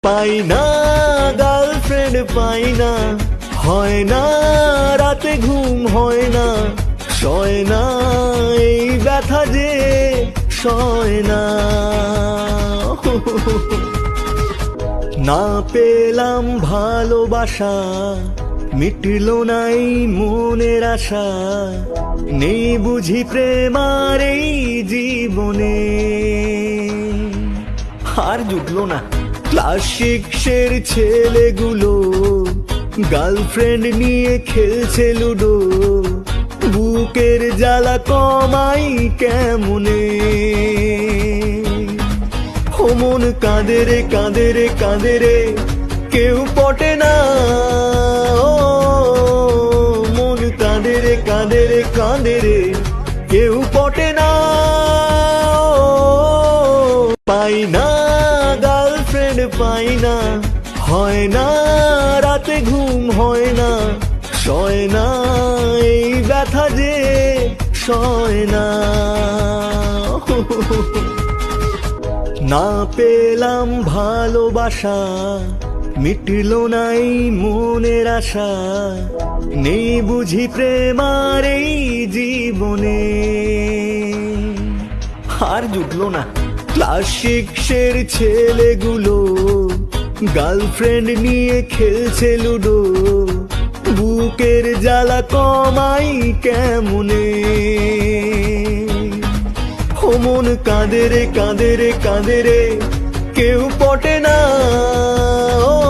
পাই না গার্লফ্রেন্ড পাই না, হয় না রাতে ঘুম হয় না, সয় না এই ব্যথা যে সয় না। না পেলাম ভালোবাসা, মিটল নাই মনের আশা, নেই বুঝি প্রেম আর এই জীবনে। আর জুটলো না। ক্লাস সিক্সের ছেলেগুলো গার্লফ্রেন্ড নিয়ে খেলছে লুডো, বুকের জ্বালা কমাই কেমনে। ও মন কাঁদে রে কাঁদে রে কাঁদে রে, কেউ পটে না। ও মন কাঁদে রে কাঁদে রে কাঁদে রে, কেউ পটে না। পাই না গার্লফ্রেন্ড পাই না, হয় না রাতে ঘুম হয় না, সয় না এই ব্যথা যে সয় না। না পেলাম ভালোবাসা, মিটল নাই মনের আশা, নেই বুঝি প্রেম আর এই জীবনে। আর জুটলো না। ক্লাস সিক্সের ছেলেগুলো গার্লফ্রেন্ড নিয়ে খেলছে লুডো, বুকের জ্বালা কমাই কেমনে। ও মন কাঁদে রে কাঁদে রে কাঁদে রে, কেউ পটে না। ও